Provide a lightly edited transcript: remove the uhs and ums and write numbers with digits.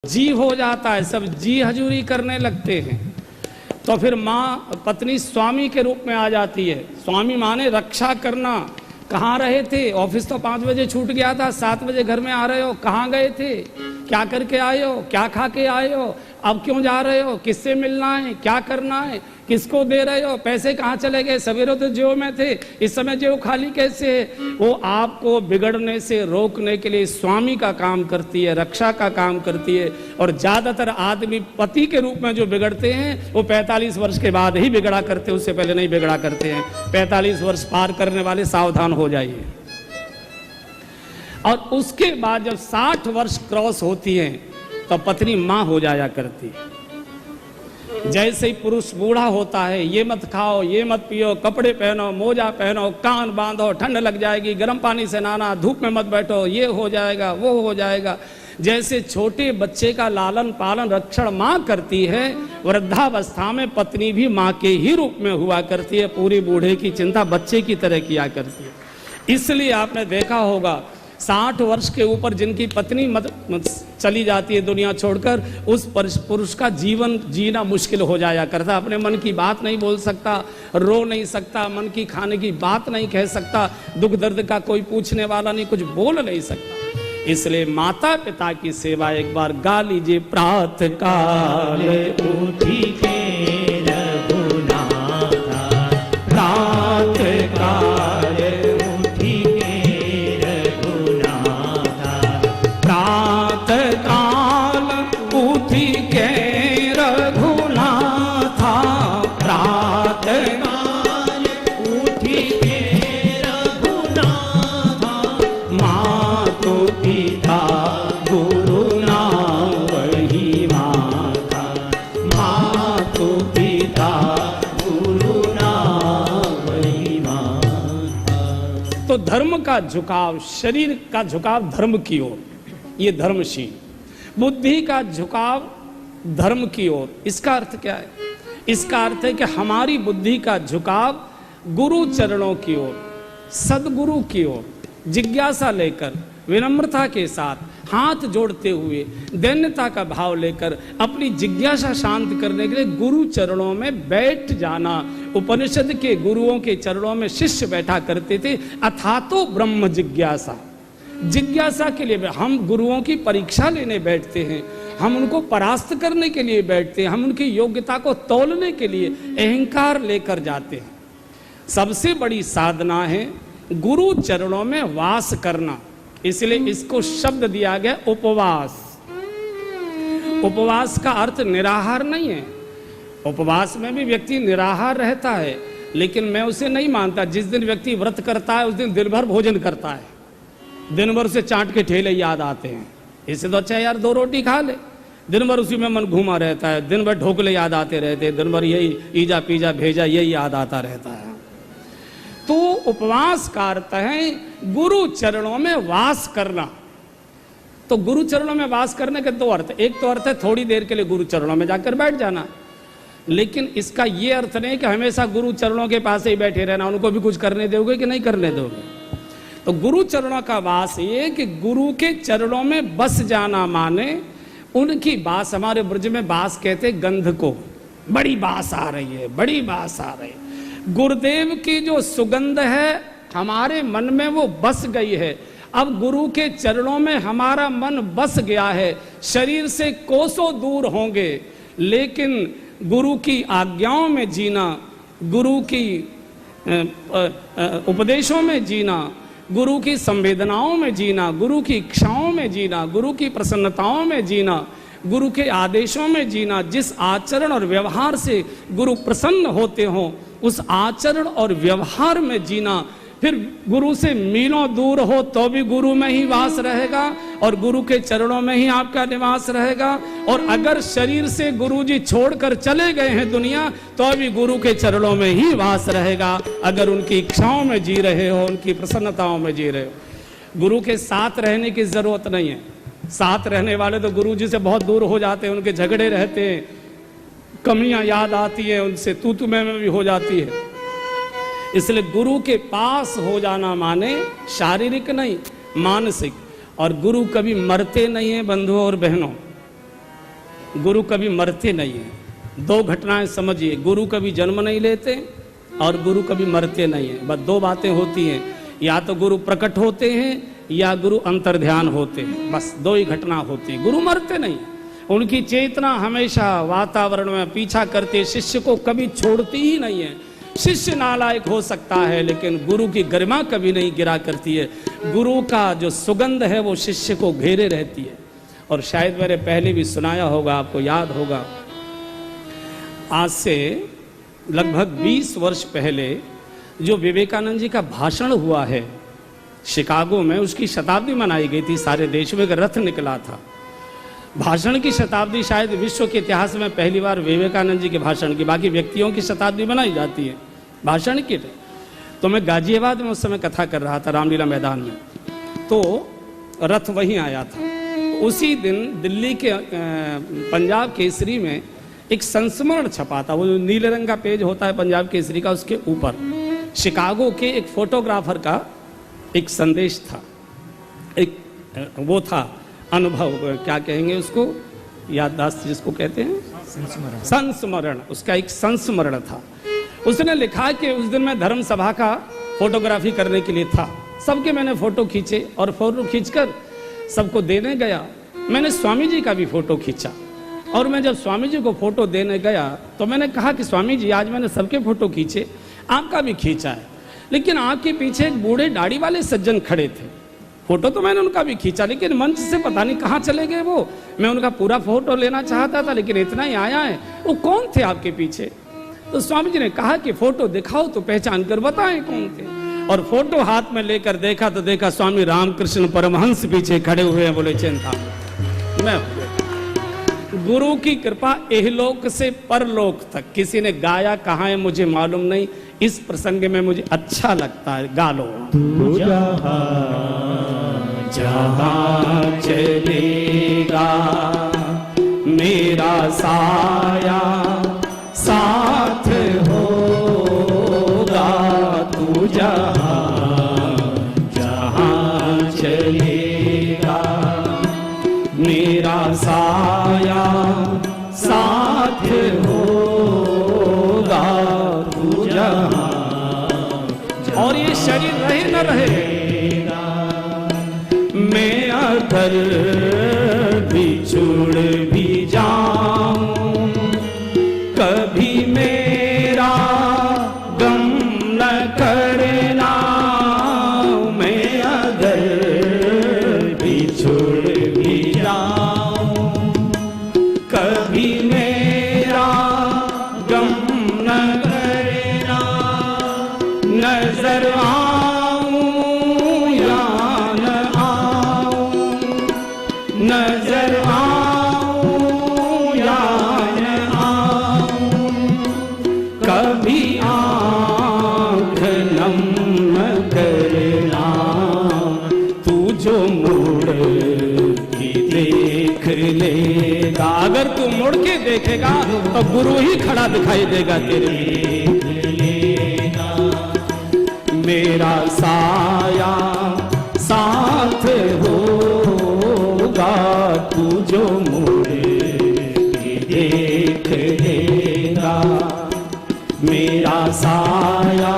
जी हो जाता है, सब जी हजूरी करने लगते हैं। तो फिर माँ पत्नी स्वामी के रूप में आ जाती है। स्वामी माने रक्षा करना। कहाँ रहे थे? ऑफिस तो 5 बजे छूट गया था, 7 बजे घर में आ रहे हो, कहाँ गए थे, क्या करके आए हो, क्या खा के आए हो, अब क्यों जा रहे हो, किससे मिलना है, क्या करना है, किसको दे रहे हो, पैसे कहाँ चले गए, सवेरे तो जेब में थे, इस समय जेब खाली कैसे है। वो आपको बिगड़ने से रोकने के लिए स्वामी का काम करती है, रक्षा का काम करती है। और ज्यादातर आदमी पति के रूप में जो बिगड़ते हैं वो 45 वर्ष के बाद ही बिगड़ा करते, उससे पहले नहीं बिगड़ा करते हैं। 45 वर्ष पार करने वाले सावधान हो जाइए। और उसके बाद जब 60 वर्ष क्रॉस होती है तो पत्नी मां हो जाया करती है। जैसे ही पुरुष बूढ़ा होता है, ये मत खाओ, ये मत पियो, कपड़े पहनो, मोजा पहनो, कान बांधो, ठंड लग जाएगी, गर्म पानी से नहाना, धूप में मत बैठो, ये हो जाएगा, वो हो जाएगा। जैसे छोटे बच्चे का लालन पालन रक्षण माँ करती है, वृद्धावस्था में पत्नी भी माँ के ही रूप में हुआ करती है। पूरी बूढ़े की चिंता बच्चे की तरह किया करती है। इसलिए आपने देखा होगा 60 वर्ष के ऊपर जिनकी पत्नी चली जाती है दुनिया छोड़कर, उस पुरुष का जीवन जीना मुश्किल हो जाया करता। अपने मन की बात नहीं बोल सकता, रो नहीं सकता, मन की खाने की बात नहीं कह सकता, दुख दर्द का कोई पूछने वाला नहीं, कुछ बोल नहीं सकता। इसलिए माता पिता की सेवा एक बार गा लीजिए। प्रातः काल उठी के रघुनाथा, प्रातः काल उठी के रघुनाथा, प्रातः काल उठी के रघुनाथा, प्रातः काल उठी के रघुनाथा, मातु पिता गुरु नाम वही माता, मातु पिता गुरु नाम वही माता। तो धर्म का झुकाव, शरीर का झुकाव धर्म की ओर, ये धर्मशील। बुद्धि का झुकाव धर्म की ओर। इसका अर्थ क्या है? इसका अर्थ है कि हमारी बुद्धि का झुकाव गुरु चरणों की ओर, सदगुरु की ओर, जिज्ञासा लेकर, विनम्रता के साथ, हाथ जोड़ते हुए, दैन्यता का भाव लेकर अपनी जिज्ञासा शांत करने के लिए गुरु चरणों में बैठ जाना। उपनिषद के गुरुओं के चरणों में शिष्य बैठा करते थे। अथातो ब्रह्म जिज्ञासा, जिज्ञासा के लिए हम गुरुओं की परीक्षा लेने बैठते हैं, हम उनको परास्त करने के लिए बैठते हैं, हम उनकी योग्यता को तौलने के लिए अहंकार लेकर जाते हैं। सबसे बड़ी साधना है गुरु चरणों में वास करना। इसलिए इसको शब्द दिया गया उपवास। उपवास का अर्थ निराहार नहीं है। उपवास में भी व्यक्ति निराहार रहता है, लेकिन मैं उसे नहीं मानता। जिस दिन व्यक्ति व्रत करता है उस दिन दिन भर भोजन करता है, दिन भर उसे चाट के ठेले याद आते हैं। इससे तो अच्छा यार 2 रोटी खा ले। दिन भर उसी में मन घूमा रहता है, दिन भर ढोकले याद आते रहते हैं, दिन भर यही ईजा पीजा भेजा यही याद आता रहता है। तो उपवास का अर्थ है गुरु चरणों में वास करना। तो गुरु चरणों में वास करने के 2 अर्थ। एक तो अर्थ है थोड़ी देर के लिए गुरु चरणों में जाकर बैठ जाना, लेकिन इसका यह अर्थ नहीं कि हमेशा गुरु चरणों के पास ही बैठे रहना, उनको भी कुछ करने दोगे कि नहीं करने दोगे। तो गुरु चरणों का वास ये कि गुरु के चरणों में बस जाना, माने उनकी बास, हमारे ब्रज में बास कहते गंध को, बड़ी बास आ रही है, बड़ी बास आ रही है। गुरुदेव की जो सुगंध है हमारे मन में वो बस गई है। अब गुरु के चरणों में हमारा मन बस गया है। शरीर से कोसों दूर होंगे, लेकिन गुरु की आज्ञाओं में जीना, गुरु की उपदेशों में जीना, गुरु की संवेदनाओं में जीना, गुरु की इच्छाओं में जीना, गुरु की प्रसन्नताओं में जीना, गुरु के आदेशों में जीना, जिस आचरण और व्यवहार से गुरु प्रसन्न होते हो उस आचरण और व्यवहार में जीना। फिर गुरु से मीलों दूर हो तो भी गुरु में ही वास रहेगा और गुरु के चरणों में ही आपका निवास रहेगा। और अगर शरीर से गुरु जी छोड़कर चले गए हैं दुनिया, तो भी गुरु के चरणों में ही वास रहेगा। अगर उनकी इच्छाओं में जी रहे हो, उनकी प्रसन्नताओं में जी रहे हो। गुरु के साथ रहने की जरूरत नहीं है। साथ रहने वाले तो गुरु जी से बहुत दूर हो जाते हैं, उनके झगड़े रहते हैं, कमियां याद आती है, उनसे तू मैं भी हो जाती है। इसलिए गुरु के पास हो जाना माने शारीरिक नहीं, मानसिक। और गुरु कभी मरते नहीं हैं बंधुओं और बहनों। गुरु कभी मरते नहीं हैं। दो घटनाएं समझिए, गुरु कभी जन्म नहीं लेते और गुरु कभी मरते नहीं हैं। बस दो बातें होती हैं, या तो गुरु प्रकट होते हैं या गुरु अंतर्ध्यान होते हैं, बस दो ही घटना होती है। गुरु मरते नहीं, उनकी चेतना हमेशा वातावरण में पीछा करती है, शिष्य को कभी छोड़ती ही नहीं है। शिष्य नालायक हो सकता है लेकिन गुरु की गरिमा कभी नहीं गिरा करती है। गुरु का जो सुगंध है वो शिष्य को घेरे रहती है। और शायद मैंने पहले भी सुनाया होगा, आपको याद होगा, आज से लगभग 20 वर्ष पहले जो विवेकानंद जी का भाषण हुआ है शिकागो में, उसकी शताब्दी मनाई गई थी। सारे देश में एक रथ निकला था। भाषण की शताब्दी शायद विश्व के इतिहास में पहली बार विवेकानंद जी के भाषण की, बाकी व्यक्तियों की शताब्दी मनाई जाती है, भाषण की। तो मैं गाजियाबाद में उस समय कथा कर रहा था, रामलीला मैदान में, तो रथ वहीं आया था। उसी दिन दिल्ली के पंजाब केसरी में एक संस्मरण छपा था, वो नीले रंग का पेज होता है पंजाब केसरी का, उसके ऊपर शिकागो के एक फोटोग्राफर का एक संदेश था, एक वो था अनुभव, क्या कहेंगे उसको, याददाश्त जिसको कहते हैं, संस्मरण। उसका एक संस्मरण था। उसने लिखा कि उस दिन मैं धर्म सभा का फोटोग्राफी करने के लिए था, सबके मैंने फोटो खींचे और फोटो खींचकर सबको देने गया। मैंने स्वामी जी का भी फोटो खींचा और मैं जब स्वामी जी को फोटो देने गया तो मैंने कहा कि स्वामी जी आज मैंने सबके फोटो खींचे, आपका भी खींचा है, लेकिन आपके पीछे एक बूढ़े दाढ़ी वाले सज्जन खड़े थे। फोटो तो मैंने उनका भी खींचा लेकिन मंच से पता नहीं कहाँ चले गए वो। मैं उनका पूरा फोटो लेना चाहता था लेकिन इतना ही आया है। वो कौन थे आपके पीछे? तो स्वामी जी ने कहा कि फोटो दिखाओ तो पहचान कर बताएं कौन थे। और फोटो हाथ में लेकर देखा तो देखा स्वामी रामकृष्ण परमहंस पीछे खड़े हुए हैं। बोले चिंता मैं, गुरु की कृपा इहलोक से परलोक तक। किसी ने गाया कहाँ है मुझे मालूम नहीं, इस प्रसंग में मुझे अच्छा लगता है, गा लो। तू जहाँ चलेगा मेरा साया साथ होगा, तू जहाँ चलेगा मेरा साया साथ होगा, तू जहाँ और ये शरीर रहे न रहे, मैं अगर बिछुड़ भी जाऊं कभी मेरा गम न करना। मैं अगर बिछुड़ भी जाऊं कभी मेरा गम न करना। नजर नजर आऊं या न आऊं, कभी आँख नम न करना। तू जो मुड़ के देख लेगा, अगर तू मुड़ के देखेगा तो गुरु ही खड़ा दिखाई देगा तेरे लेगा। मेरा साया साथ होगा, तू जो मुड़ के देख लेगा। मेरा साया